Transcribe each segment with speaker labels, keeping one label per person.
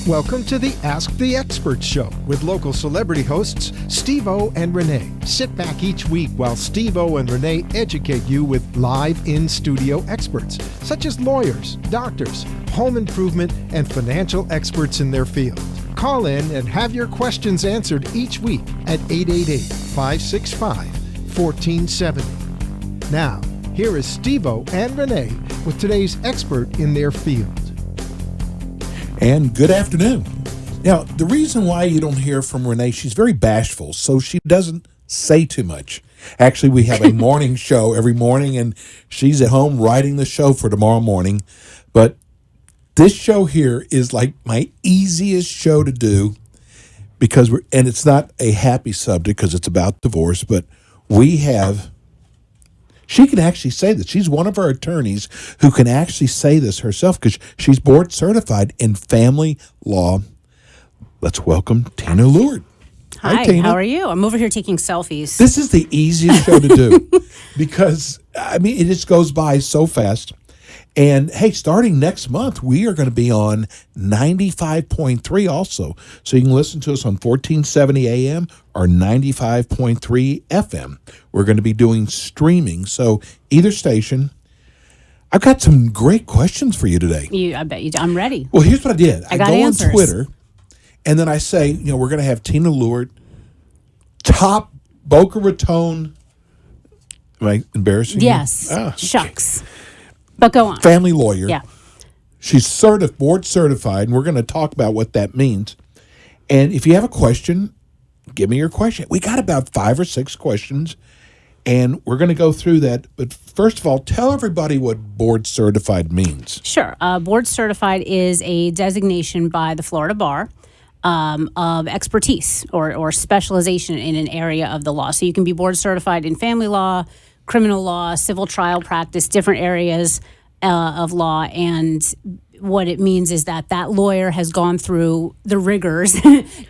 Speaker 1: Welcome to the Ask the Experts show with local celebrity hosts Steve-O and Renee. Sit back each week while Steve-O and Renee educate you with live in-studio experts, such as lawyers, doctors, home improvement, and financial experts in their field. Call in and have your questions answered each week at 888-565-1470. Now, here is Steve-O and Renee with today's expert in their field.
Speaker 2: And good afternoon. Now, the reason why you don't hear from Renee, she's very bashful, so she doesn't say too much. Actually, we have a morning show every morning, and she's at home writing the show for tomorrow morning. But this show here is like my easiest show to do because and it's not a happy subject because it's about divorce, but she can actually say this. She's one of our attorneys who can actually say this herself because she's board certified in family law. Let's welcome Tina Lewert.
Speaker 3: Hi,
Speaker 2: Tina.
Speaker 3: How are you? I'm over here taking selfies.
Speaker 2: This is the easiest show to do because, it just goes by so fast. And, hey, starting next month, we are going to be on 95.3 also. So you can listen to us on 1470 AM or 95.3 FM. We're going to be doing streaming. So either station. I've got some great questions for you today.
Speaker 3: I bet you do. I'm ready.
Speaker 2: Well, here's what I did. I
Speaker 3: got
Speaker 2: go
Speaker 3: answers.
Speaker 2: on Twitter, and then I say, we're going to have Tina Lewert, top Boca Raton. Am I embarrassing you?
Speaker 3: Yes.
Speaker 2: Okay.
Speaker 3: Shucks. But go on.
Speaker 2: Family lawyer.
Speaker 3: Yeah.
Speaker 2: She's board certified, and we're going to talk about what that means. And if you have a question, give me your question. We got about 5 or 6 questions, and we're going to go through that. But first of all, tell everybody what board certified means.
Speaker 3: Sure. Board certified is a designation by the Florida Bar of expertise or specialization in an area of the law. So you can be board certified in family law, criminal law, civil trial practice, different areas of law. And what it means is that lawyer has gone through the rigors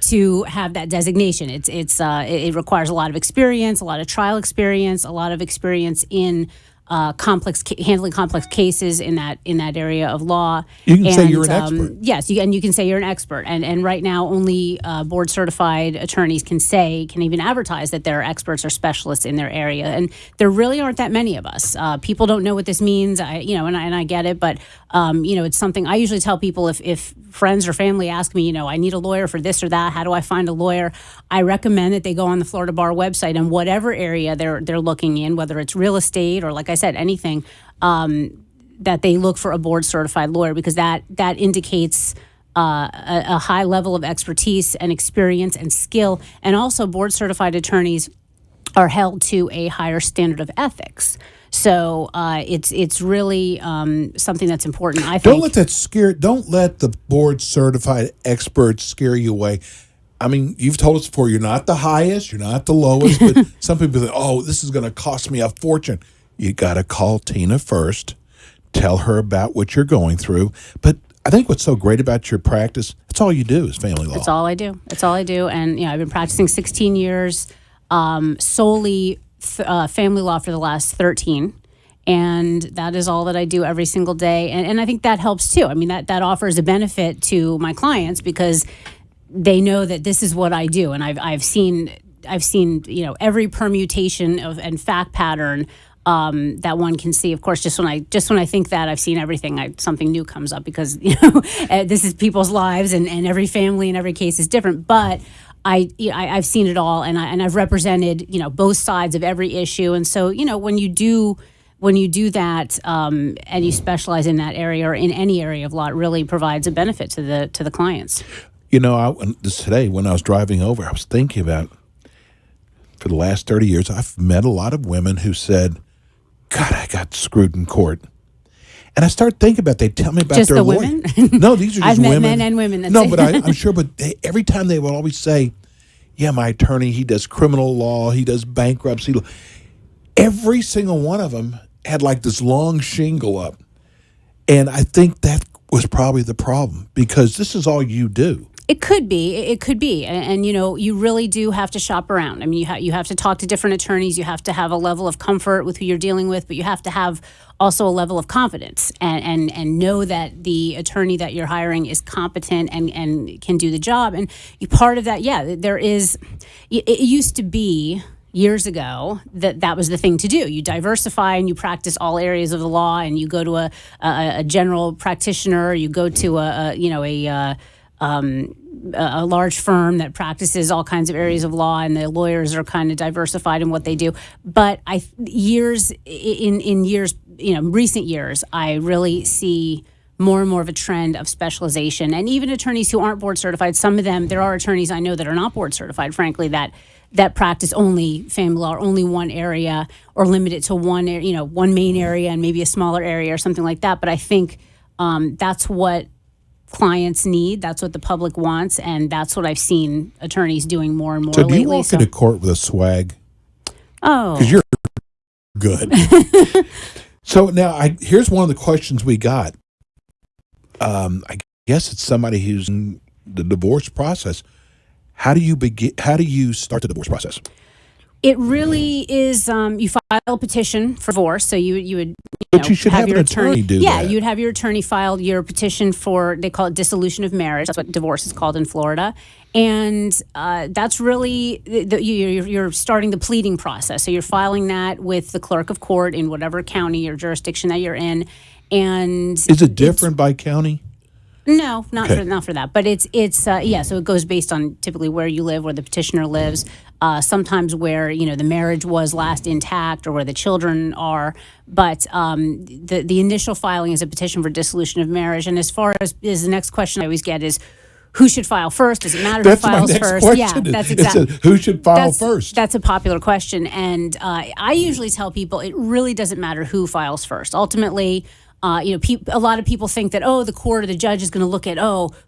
Speaker 3: to have that designation. It requires a lot of experience, a lot of trial experience, a lot of experience in handling complex cases in that area of law.
Speaker 2: You can say you're an expert.
Speaker 3: Yes, you can say you're an expert. And right now, only board certified attorneys can even advertise that they're experts or specialists in their area. And there really aren't that many of us. People don't know what this means. I get it, but it's something I usually tell people if friends or family ask me, I need a lawyer for this or that. How do I find a lawyer? I recommend that they go on the Florida Bar website and whatever area they're looking in, whether it's real estate or, like I said, anything, that they look for a board certified lawyer because that indicates a high level of expertise and experience and skill. And also board certified attorneys are held to a higher standard of ethics. So it's really something that's important, I think.
Speaker 2: Don't let the board certified experts scare you away. You've told us before, you're not the highest, you're not the lowest, but some people think, this is going to cost me a fortune. You got to call Tina first, tell her about what you're going through. But I think what's so great about your practice, that's all you do is family law.
Speaker 3: That's all I do. And I've been practicing 16 years, solely family law for the last 13. And that is all that I do every single day. And I think that helps too. That offers a benefit to my clients because they know that this is what I do. And I've seen every permutation and fact pattern that one can see. Of course, just when I think that I've seen everything, something new comes up because this is people's lives and every family and every case is different. But I've seen it all, and I've represented both sides of every issue. And so when you do that and you specialize in that area or in any area of law, it really provides a benefit to the clients.
Speaker 2: Today when I was driving over, I was thinking about, for the last 30 years, I've met a lot of women who said, God, I got screwed in court. And I started thinking about, they tell me about
Speaker 3: just
Speaker 2: their
Speaker 3: the
Speaker 2: lawyer.
Speaker 3: women?
Speaker 2: No, these are just
Speaker 3: I've met
Speaker 2: women.
Speaker 3: men and women. That's
Speaker 2: no,
Speaker 3: it.
Speaker 2: but I'm sure, but every time they would always say, yeah, my attorney, he does criminal law, he does bankruptcy law. Every single one of them had like this long shingle up. And I think that was probably the problem because this is all you do.
Speaker 3: It could be. It could be. And you really do have to shop around. I mean, you have to talk to different attorneys. You have to have a level of comfort with who you're dealing with, but you have to have also a level of confidence and know that the attorney that you're hiring is competent and can do the job. And part of that, there is, it used to be years ago that was the thing to do. You diversify and you practice all areas of the law, and you go to a general practitioner, you go to a large firm that practices all kinds of areas of law, and the lawyers are kind of diversified in what they do. But recent years, I really see more and more of a trend of specialization. And even attorneys who aren't board certified, some of them, there are attorneys I know that are not board certified, frankly, that practice only family law, or only one area, or limit it to one main area and maybe a smaller area or something like that. But I think that's what clients need. That's what the public wants, and that's what I've seen attorneys doing more and more
Speaker 2: So
Speaker 3: lately.
Speaker 2: do you walk into court with a swag?
Speaker 3: Oh.
Speaker 2: Because you're good. So now, here's one of the questions we got. I guess it's somebody who's in the divorce process. How do you start the divorce process?
Speaker 3: It really is. You file a petition for divorce, so you would.
Speaker 2: But you should have an attorney do that.
Speaker 3: Yeah, you'd have your attorney file your petition for. They call it dissolution of marriage. That's what divorce is called in Florida, and that's really you're starting the pleading process. So you're filing that with the clerk of court in whatever county or jurisdiction that you're in. And
Speaker 2: is it different by county?
Speaker 3: No, not for that. But it's so it goes based on typically where you live, where the petitioner lives. Sometimes where the marriage was last intact, or where the children are. But the initial filing is a petition for dissolution of marriage. And as far as the next question I always get is, who should file first? Does it matter who files first?
Speaker 2: Yeah,
Speaker 3: that's exactly.
Speaker 2: Who should file first?
Speaker 3: That's a popular question, and I usually tell people it really doesn't matter who files first. Ultimately. A lot of people think that, the court or the judge is going to look at,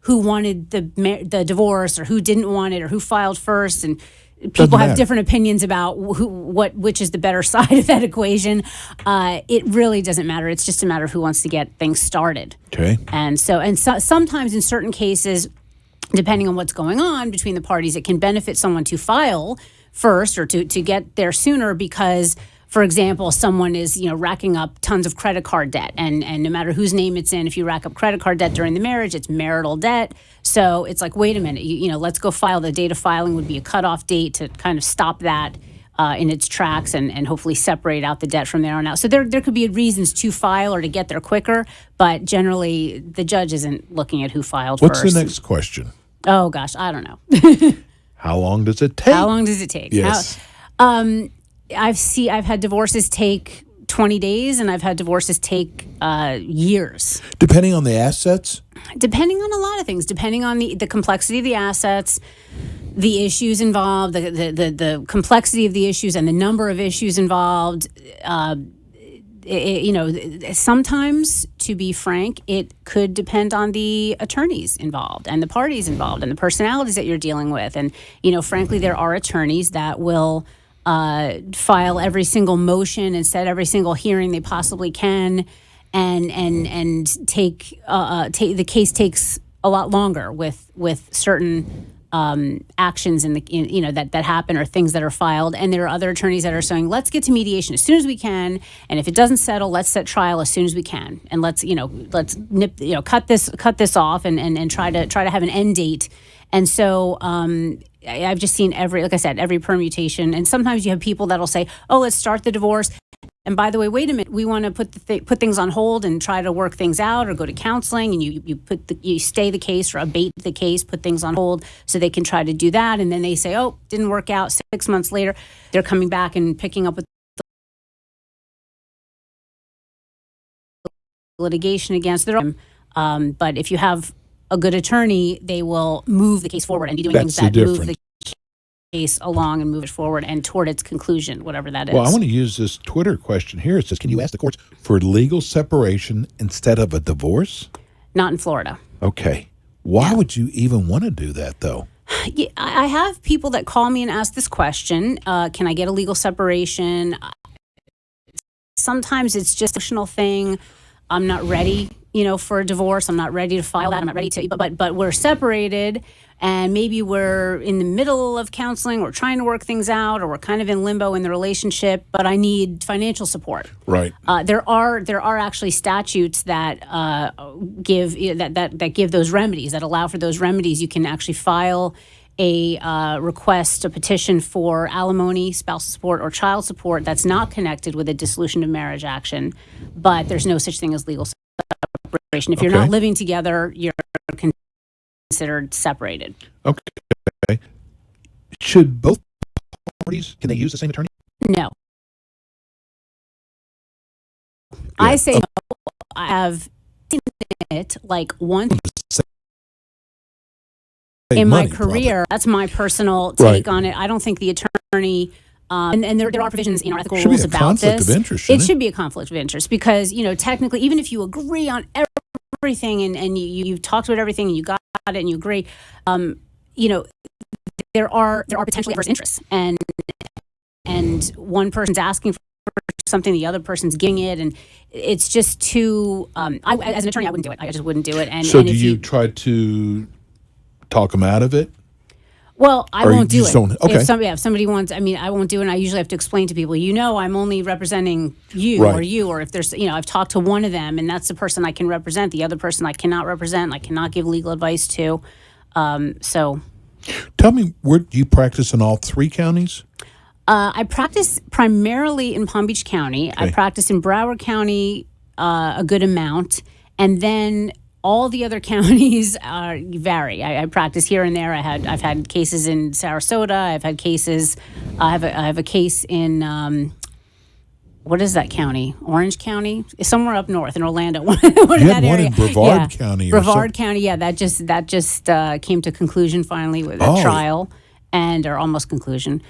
Speaker 3: who wanted the divorce, or who didn't want it, or who filed first. And people have different opinions about which is the better side of that equation. It really doesn't matter. It's just a matter of who wants to get things started.
Speaker 2: Okay.
Speaker 3: And sometimes in certain cases, depending on what's going on between the parties, it can benefit someone to file first, or to get there sooner, because for example, someone is, racking up tons of credit card debt, and no matter whose name it's in, if you rack up credit card debt during the marriage, it's marital debt. So it's like, wait a minute, let's go file. The date of filing would be a cutoff date to kind of stop that in its tracks and hopefully separate out the debt from there on out. So there could be reasons to file or to get there quicker, but generally the judge isn't looking at who filed first.
Speaker 2: What's the next question?
Speaker 3: Oh gosh, I don't know.
Speaker 2: How long does it take?
Speaker 3: How long does it take?
Speaker 2: Yes.
Speaker 3: I've had divorces take 20 days, and I've had divorces take years.
Speaker 2: Depending on the assets?
Speaker 3: Depending on a lot of things. Depending on the complexity of the assets, the issues involved, the complexity of the issues, and the number of issues involved. Sometimes, to be frank, it could depend on the attorneys involved and the parties involved and the personalities that you're dealing with. And, frankly, there are attorneys that will file every single motion and set every single hearing they possibly can, and take the case takes a lot longer with certain actions that happen, or things that are filed. And there are other attorneys that are saying, let's get to mediation as soon as we can, and if it doesn't settle, let's set trial as soon as we can, and let's cut this off and try to have an end date. And so I've just seen every permutation. And sometimes you have people that'll say, let's start the divorce. And by the way, wait a minute, we want to put things on hold and try to work things out, or go to counseling, and you stay the case or abate the case, put things on hold so they can try to do that. And then they say, didn't work out. 6 months later, they're coming back and picking up with litigation against them. But if you have a good attorney, they will move the case forward and be doing things that move the case along and move it forward and toward its conclusion, whatever that is.
Speaker 2: Well, I want to use this Twitter question here. It says, can you ask the courts for legal separation instead of a divorce?
Speaker 3: Not in Florida.
Speaker 2: Okay. Why would you even want to do that, though?
Speaker 3: Yeah, I have people that call me and ask this question. Can I get a legal separation? Sometimes it's just an emotional thing. I'm not ready. for a divorce. I'm not ready to file that. I'm not ready to, but we're separated, and maybe we're in the middle of counseling, or trying to work things out, or we're kind of in limbo in the relationship, but I need financial support.
Speaker 2: Right.
Speaker 3: There are actually statutes that give that give those remedies, that allow for those remedies. You can actually file a request, a petition for alimony, spousal support, or child support that's not connected with a dissolution of marriage action, but there's no such thing as legal separation. If you're not living together, you're considered separated.
Speaker 2: Okay. Should both parties, can they use the same attorney?
Speaker 3: No. I say no. I have seen it like once in my career. Probably. That's my personal take on it. I don't think the attorney, and there are provisions in our ethical rules about this. It should be a conflict of interest because, technically, even if you agree on everything and you've talked about everything and you got it and you agree, there are potentially adverse interests, and one person's asking for something, the other person's giving it, and it's just too. As an attorney, I wouldn't do it. I just wouldn't do it. And
Speaker 2: so, do you try to talk them out of it?
Speaker 3: Well, I won't do it.
Speaker 2: Okay.
Speaker 3: If somebody wants, I won't do it. And I usually have to explain to people, I'm only representing you,
Speaker 2: right.
Speaker 3: or if there's, I've talked to one of them, and that's the person I can represent. The other person I cannot represent. I cannot give legal advice to. So,
Speaker 2: tell me, where do you practice in all 3 counties?
Speaker 3: I practice primarily in Palm Beach County.
Speaker 2: Okay.
Speaker 3: I practice in Broward County a good amount, and then all the other counties vary. I practice here and there. I've had cases in Sarasota. I've had cases. I have a case in what is that county? Orange County, somewhere up north in Orlando.
Speaker 2: You had one in Brevard County.
Speaker 3: Brevard County. Yeah, that just came to conclusion finally with a trial, or almost conclusion.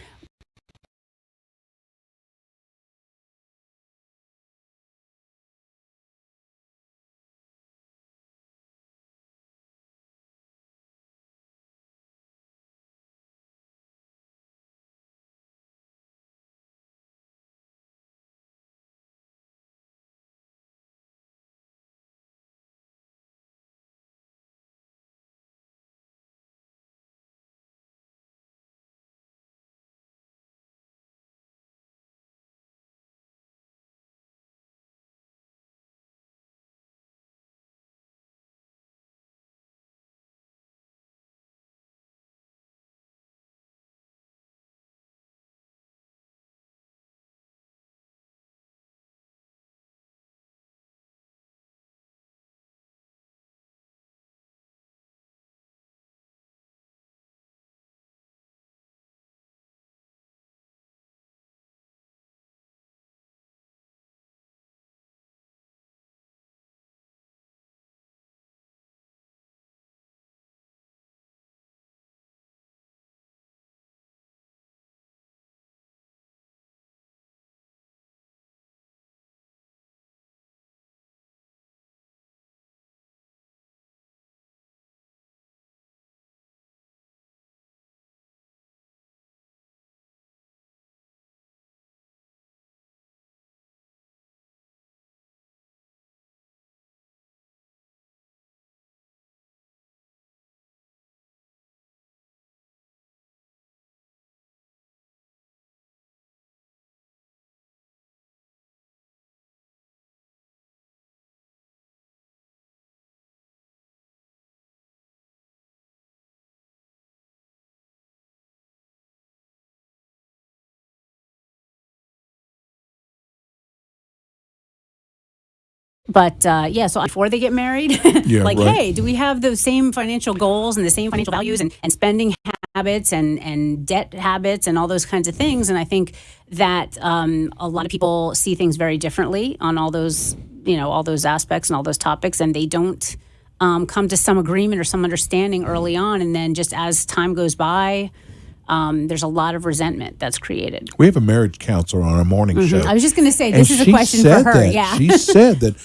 Speaker 3: But so before they get married, hey, do we have those same financial goals and the same financial values and spending habits and debt habits and all those kinds of things? And I think that a lot of people see things very differently on all those, all those aspects and all those topics, and they don't come to some agreement or some understanding early on. And then just as time goes by, there's a lot of resentment that's created.
Speaker 2: We have a marriage counselor on our morning show.
Speaker 3: I was just going to say, this is a question for her. Yeah.
Speaker 2: She said that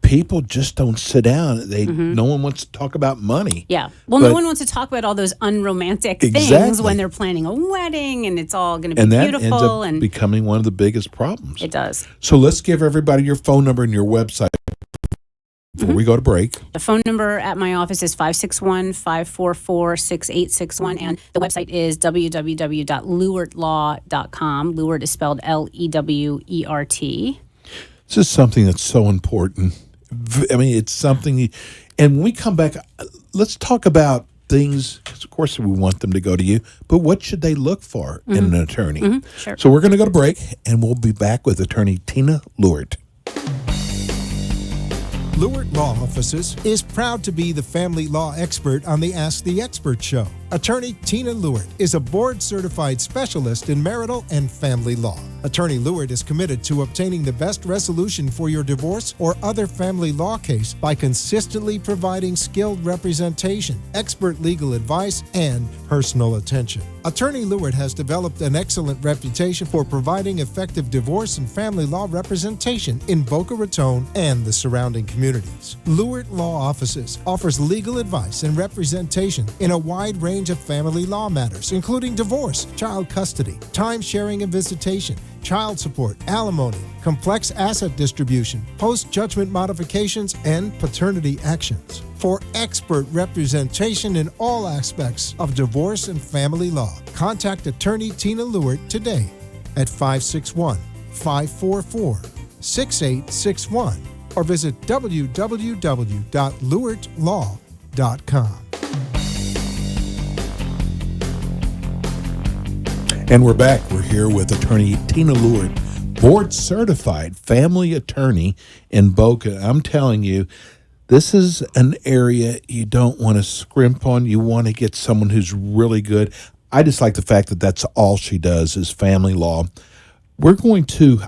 Speaker 2: people just don't sit down. No one wants to talk about money.
Speaker 3: Yeah. Well, no one wants to talk about all those unromantic things when they're planning a wedding and it's all going to be beautiful.
Speaker 2: And that ends up becoming one of the biggest problems.
Speaker 3: It does.
Speaker 2: So let's give everybody your phone number and your website before we go to break.
Speaker 3: The phone number at my office is 561-544-6861, and the website is www.lewertlaw.com. Lewert is spelled Lewert.
Speaker 2: This is something that's so important. I mean, it's something, and when we come back, let's talk about things, because of course we want them to go to you, but what should they look for in an attorney?
Speaker 3: Sure.
Speaker 2: So we're going to go to break, and we'll be back with attorney Tina Lewert.
Speaker 1: Lewert Law Offices is proud to be the family law expert on the Ask the Experts show. Attorney Tina Lewert is a board-certified specialist in marital and family law. Attorney Lewert is committed to obtaining the best resolution for your divorce or other family law case by consistently providing skilled representation, expert legal advice, and personal attention. Attorney Lewert has developed an excellent reputation for providing effective divorce and family law representation in Boca Raton and the surrounding communities. Lewert Law Offices offers legal advice and representation in a wide range of family law matters, including divorce, child custody, time sharing and visitation, child support, alimony, complex asset distribution, post-judgment modifications, and paternity actions. For expert representation in all aspects of divorce and family law, contact attorney Tina Lewert today at 561-544-6861 or visit www.lewertlaw.com.
Speaker 2: And we're back. We're here with attorney Tina Lewert, board-certified family attorney in Boca. I'm telling you, this is an area you don't want to scrimp on. You want to get someone who's really good. I just like the fact that that's all she does is family law. I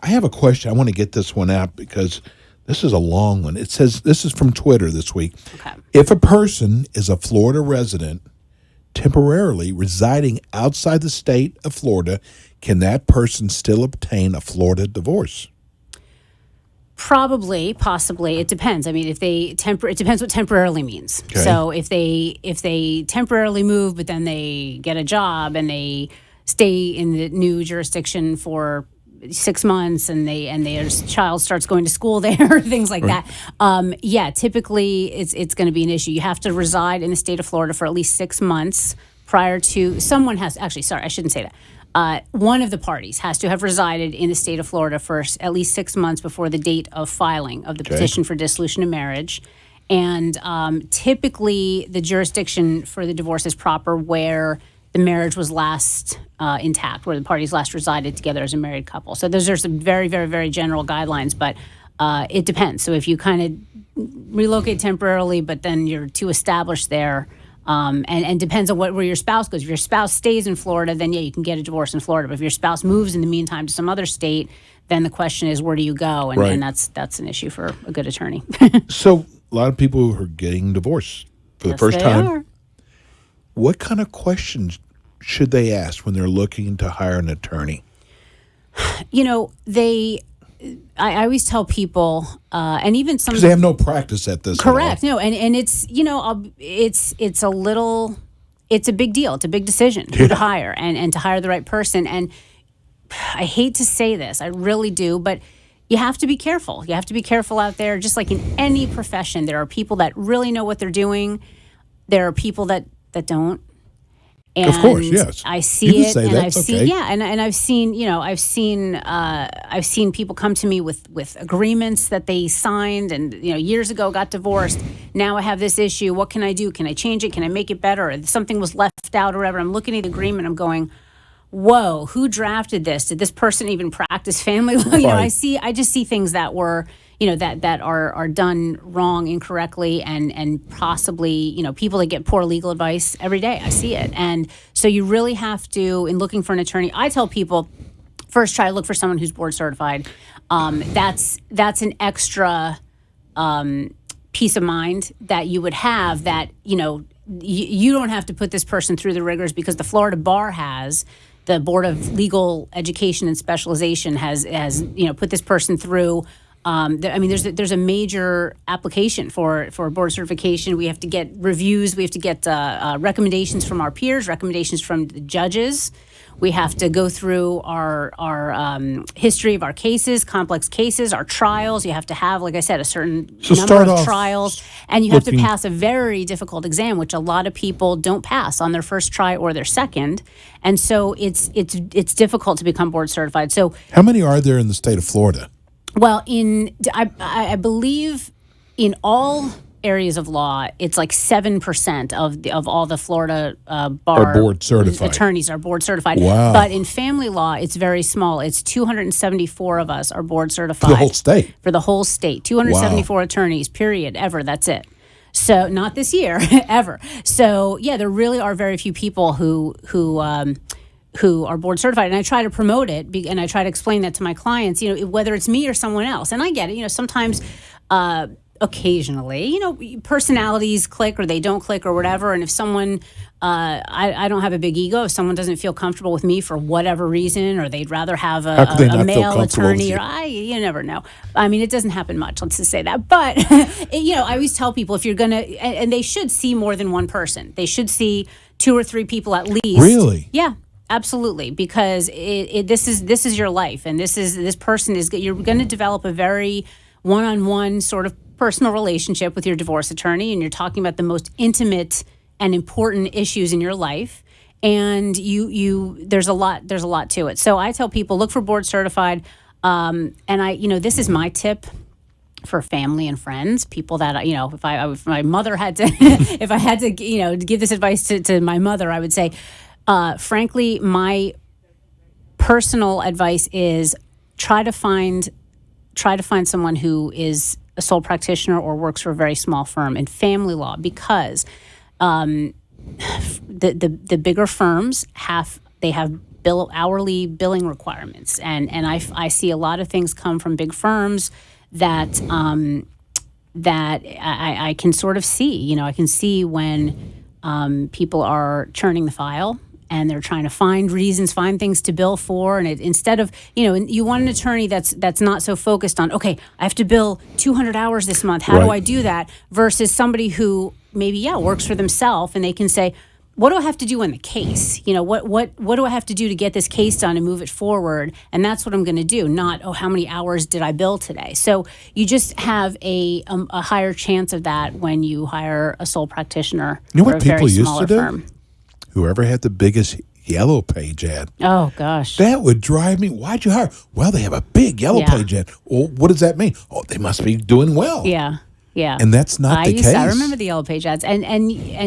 Speaker 2: have a question. I want to get this one out because this is a long one. It says, this is from Twitter this week.
Speaker 3: Okay.
Speaker 2: If a person is a Florida resident temporarily residing outside the state of Florida, can that person still obtain a Florida divorce?
Speaker 3: Probably, possibly. It depends. I mean, it depends what temporarily means.
Speaker 2: Okay.
Speaker 3: So if they temporarily move, but then they get a job and they stay in the new jurisdiction for 6 months and their child starts going to school there, things like that. Typically it's going to be an issue. You have to reside in the state of Florida for at least 6 months prior to, I shouldn't say that. One of the parties has to have resided in the state of Florida for at least 6 months before the date of filing of the petition for dissolution of marriage. And typically the jurisdiction for the divorce is proper where the marriage was last intact, where the parties last resided together as a married couple. So those are some very, very, very general guidelines, but it depends. So if you kind of relocate temporarily, but then you're too established there, and depends on where your spouse goes. If your spouse stays in Florida, then you can get a divorce in Florida. But if your spouse moves in the meantime to some other state, then the question is, where do you go? And that's an issue for a good attorney.
Speaker 2: So a lot of people are getting divorced for the first time.
Speaker 3: Are.
Speaker 2: What kind of questions should they ask when they're looking to hire an attorney?
Speaker 3: I always tell people, and even some
Speaker 2: because they have no practice at this.
Speaker 3: Correct. No, and it's it's a big deal. It's a big decision who to hire and to hire the right person. And I hate to say this, I really do, but you have to be careful. You have to be careful out there. Just like in any profession, there are people that really know what they're doing. There are people that don't. And
Speaker 2: of course, yes.
Speaker 3: I see it, and I've
Speaker 2: seen,
Speaker 3: and I've seen people come to me with agreements that they signed, and years ago got divorced. Now I have this issue. What can I do? Can I change it? Can I make it better? If something was left out or whatever. I'm looking at the agreement. I'm going, whoa, who drafted this? Did this person even practice family law?
Speaker 2: Right.
Speaker 3: I just see things that were, that are done wrong, incorrectly, and possibly, people that get poor legal advice every day. I see it. And so you really have to, in looking for an attorney, I tell people, first try to look for someone who's board certified. That's an extra peace of mind that you would have, that, you don't have to put this person through the rigors, because the Florida Bar has, the Board of Legal Education and Specialization has put this person through There's a major application for board certification. We have to get reviews. We have to get recommendations from our peers, recommendations from the judges. We have to go through our history of our cases, complex cases, our trials. You have to have, like I said, a certain number of trials, and you have to pass a very difficult exam, which a lot of people don't pass on their first try or their second, and so it's difficult to become board certified. So,
Speaker 2: how many are there in the state of Florida?
Speaker 3: Well, I believe in all areas of law, it's like 7% of all the Florida bar
Speaker 2: are board certified.
Speaker 3: Attorneys are board certified.
Speaker 2: Wow.
Speaker 3: But in family law, it's very small. It's 274 of us are board certified.
Speaker 2: For the whole state?
Speaker 3: For the whole state. 274 attorneys, period, ever. That's it. So not this year, ever. So yeah, there really are very few people who are board certified, and I try to promote it, and I try to explain that to my clients, whether it's me or someone else. And I get it, sometimes, occasionally, personalities click or they don't click or whatever. And if someone, I don't have a big ego. If someone doesn't feel comfortable with me for whatever reason, or they'd rather have a male attorney, you never know. I mean, it doesn't happen much. Let's just say that. But I always tell people, if you're gonna, and they should see more than one person. They should see 2 or 3 people at least.
Speaker 2: Really?
Speaker 3: Yeah. Absolutely, because this is your life, and this person is, you're going to develop a very one-on-one sort of personal relationship with your divorce attorney, and you're talking about the most intimate and important issues in your life, and there's a lot to it. So I tell people, look for board certified, and this is my tip for family and friends, people that if my mother had to if I had to give this advice to my mother, I would say. Frankly, my personal advice is try to find someone who is a sole practitioner or works for a very small firm in family law, because the bigger firms have hourly billing requirements, and I see a lot of things come from big firms that I can sort of see. I can see when people are churning the file, and they're trying to find things to bill for. And instead of, you want an attorney that's not so focused on, okay, I have to bill 200 hours this month. How do I do that? Versus somebody who maybe, works for themselves, and they can say, what do I have to do in the case? What do I have to do to get this case done and move it forward? And that's what I'm going to do. Not, how many hours did I bill today? So you just have a higher chance of that when you hire a sole practitioner for a very smaller firm.
Speaker 2: Whoever had the biggest Yellow Page ad.
Speaker 3: Oh, gosh.
Speaker 2: That would drive me. Why'd you hire? Well, they have a big Yellow Page ad. Well, what does that mean? Oh, they must be doing well.
Speaker 3: Yeah. Yeah.
Speaker 2: And that's not the case.
Speaker 3: I remember the Yellow Page ads. And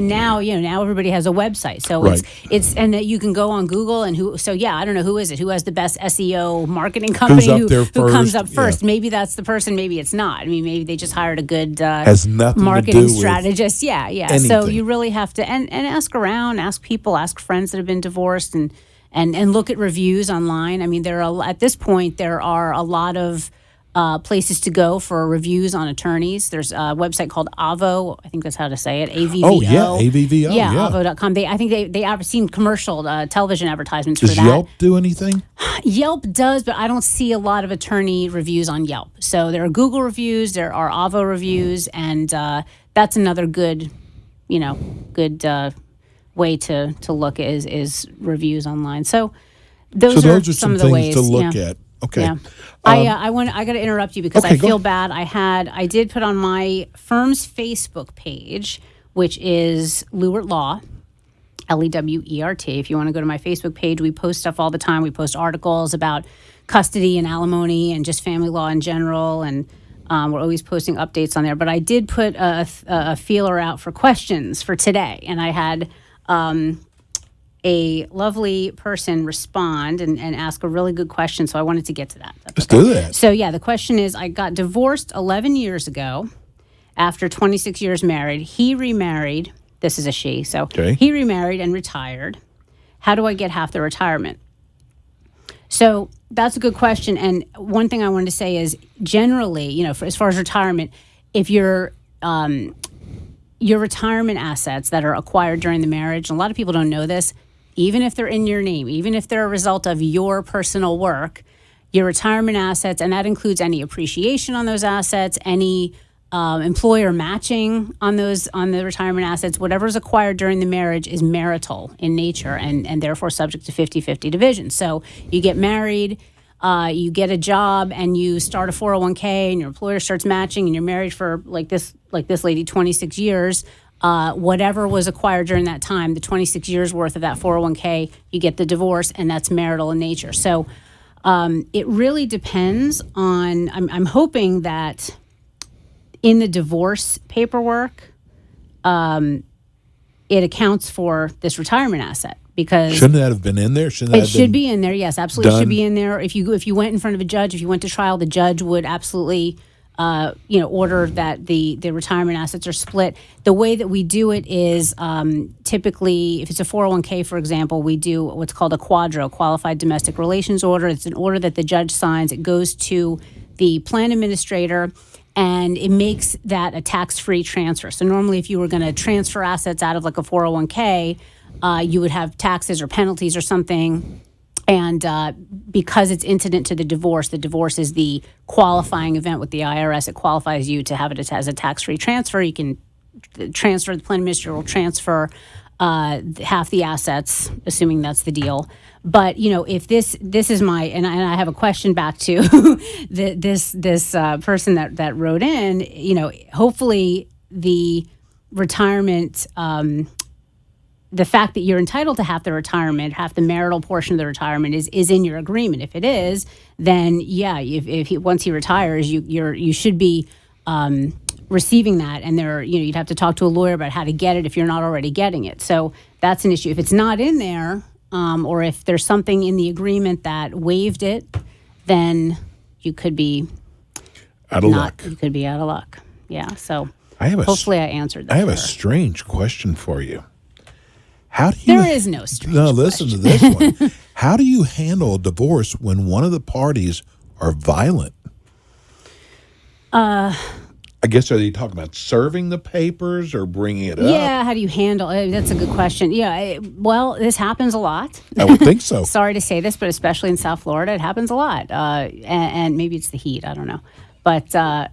Speaker 3: now, now everybody has a website. So it's and you can go on Google, and I don't know, who is it? Who has the best SEO marketing company? Who comes up first? Yeah. Maybe that's the person, maybe it's not. I mean, maybe they just hired a good
Speaker 2: has nothing
Speaker 3: marketing
Speaker 2: to do
Speaker 3: strategist.
Speaker 2: With anything.
Speaker 3: So you really have to and ask around, ask people, ask friends that have been divorced, and look at reviews online. I mean, at this point there are a lot of places to go for reviews on attorneys. There's a website called Avo. I think that's how to say it. AVVO.
Speaker 2: Oh, yeah, AVVO.
Speaker 3: Yeah, Avo.com. I think they I've seen commercial television advertisements for that.
Speaker 2: Does Yelp do anything?
Speaker 3: Yelp does, but I don't see a lot of attorney reviews on Yelp. So there are Google reviews, there are Avo reviews, and that's another good way to look is reviews online. So those are some of the ways
Speaker 2: to look at. Okay.
Speaker 3: Yeah. I got to interrupt you because I feel bad. I did put on my firm's Facebook page, which is Lewert Law, Lewert. If you want to go to my Facebook page, we post stuff all the time. We post articles about custody and alimony and just family law in general, and we're always posting updates on there. But I did put a feeler out for questions for today, and I had a lovely person respond and ask a really good question, so I wanted to get to that.
Speaker 2: Let's do that.
Speaker 3: So, the question is, I got divorced 11 years ago after 26 years married. He remarried. This is a she. So He remarried and retired. How do I get half the retirement? So that's a good question. And one thing I wanted to say is, generally, as far as retirement, if your retirement assets that are acquired during the marriage, and a lot of people don't know this, even if they're in your name, even if they're a result of your personal work, your retirement assets, and that includes any appreciation on those assets, any employer matching on the retirement assets. Whatever's acquired during the marriage is marital in nature and therefore subject to 50-50 division. So you get married, you get a job, and you start a 401k, and your employer starts matching, and you're married for like this lady 26 years. Whatever was acquired during that time, the 26 years worth of that 401k, you get the divorce, and that's marital in nature. So it really depends on. I'm hoping that in the divorce paperwork, it accounts for this retirement asset, because
Speaker 2: shouldn't that have been in there?
Speaker 3: It should be in there. Yes, absolutely,
Speaker 2: done?
Speaker 3: Should be in there. If you went in front of a judge, if you went to trial, the judge would absolutely order that the retirement assets are split. The way that we do it is typically, if it's a 401k, for example, we do what's called a quadro, qualified domestic relations order. It's an order that the judge signs. It goes to the plan administrator, and it makes that a tax-free transfer. So normally, if you were going to transfer assets out of like a 401k, you would have taxes or penalties or something. And because it's incident to the divorce is the qualifying event with the IRS. It qualifies you to have it as a tax-free transfer. You can transfer, the plan administrator will transfer half the assets, assuming that's the deal. But if this is my, and I have a question back to this person that wrote in. Hopefully the retirement. The fact that you're entitled to half the retirement, half the marital portion of the retirement is in your agreement. If it is, then yeah, once he retires, you should be receiving that, and you'd have to talk to a lawyer about how to get it if you're not already getting it. So that's an issue. If it's not in there, or if there's something in the agreement that waived it, then you could be
Speaker 2: out of luck.
Speaker 3: You could be out of luck. Yeah. So
Speaker 2: hopefully
Speaker 3: I answered that.
Speaker 2: I have a strange question for you. How do you?
Speaker 3: There is no strange.
Speaker 2: No, listen to this one. How do you handle a divorce when one of the parties are violent? I guess, are they talking about serving the papers or bringing it up?
Speaker 3: Yeah, how do you handle it? That's a good question. Yeah, well, this happens a lot.
Speaker 2: I would think so.
Speaker 3: Sorry to say this, but especially in South Florida, it happens a lot. And maybe it's the heat, I don't know. But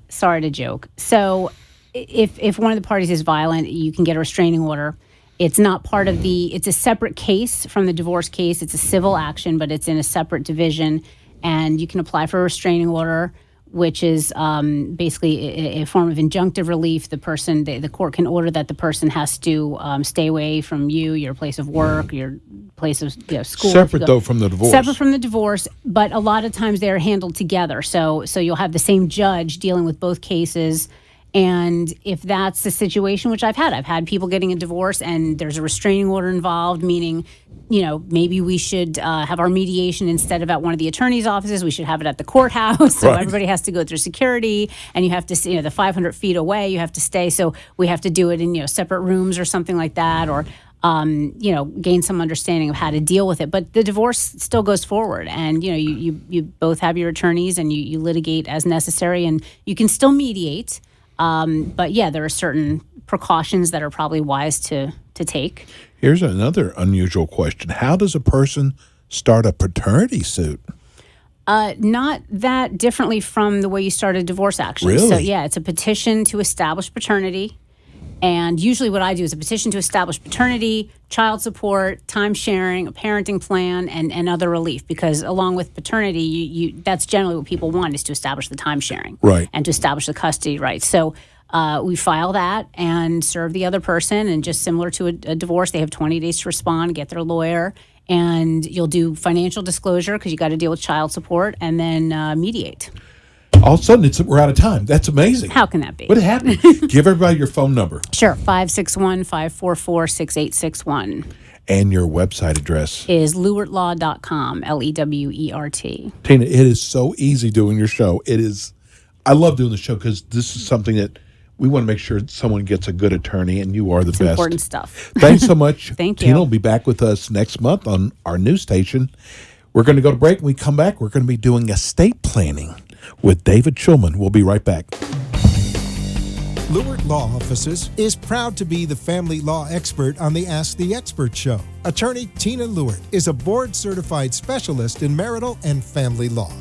Speaker 3: sorry to joke. So if one of the parties is violent, you can get a restraining order. It's not part of it's a separate case from the divorce case. It's a civil action, but it's in a separate division. And you can apply for a restraining order, which is basically a form of injunctive relief. The court can order that the person has to stay away from you, your place of work, your place of school.
Speaker 2: Separate, though, from the divorce.
Speaker 3: Separate from the divorce, but a lot of times they're handled together. So you'll have the same judge dealing with both cases. And if that's the situation, which I've had people getting a divorce and there's a restraining order involved, meaning, maybe we should have our mediation instead of at one of the attorney's offices, we should have it at the courthouse. So
Speaker 2: right.
Speaker 3: Everybody has to go through security, and you have to, the 500 feet away, you have to stay. So we have to do it in, separate rooms or something like that, or, gain some understanding of how to deal with it. But the divorce still goes forward, and, you both have your attorneys, and you litigate as necessary, and you can still mediate. But yeah, there are certain precautions that are probably wise to take.
Speaker 2: Here's another unusual question. How does a person start a paternity suit?
Speaker 3: Not that differently from the way you start a divorce action.
Speaker 2: Really?
Speaker 3: So yeah, it's a petition to establish paternity. And usually what I do is a petition to establish paternity, child support, time sharing, a parenting plan, and other relief. Because along with paternity, that's generally what people want, is to establish the time sharing.
Speaker 2: Right.
Speaker 3: And to establish the custody rights. So we file that and serve the other person. And just similar to a divorce, they have 20 days to respond, get their lawyer. And you'll do financial disclosure because you got to deal with child support, and then mediate.
Speaker 2: All of a sudden, we're out of time. That's amazing.
Speaker 3: How can that be?
Speaker 2: What happened? Give everybody your phone number.
Speaker 3: Sure, 561-544-6861.
Speaker 2: And your website address
Speaker 3: is lewertlaw.com, Lewert.
Speaker 2: Tina, it is so easy doing your show. I love doing the show because this is something that we want to make sure someone gets a good attorney, and you are the best.
Speaker 3: Important stuff.
Speaker 2: Thanks so much.
Speaker 3: Thank you.
Speaker 2: Tina will be back with us next month on our new station. We're going to go to break. When we come back, we're going to be doing estate planning with David Schulman. We'll be right back.
Speaker 1: Lewert Law Offices is proud to be the family law expert on the Ask the Experts show. Attorney Tina Lewert is a board-certified specialist in marital and family law.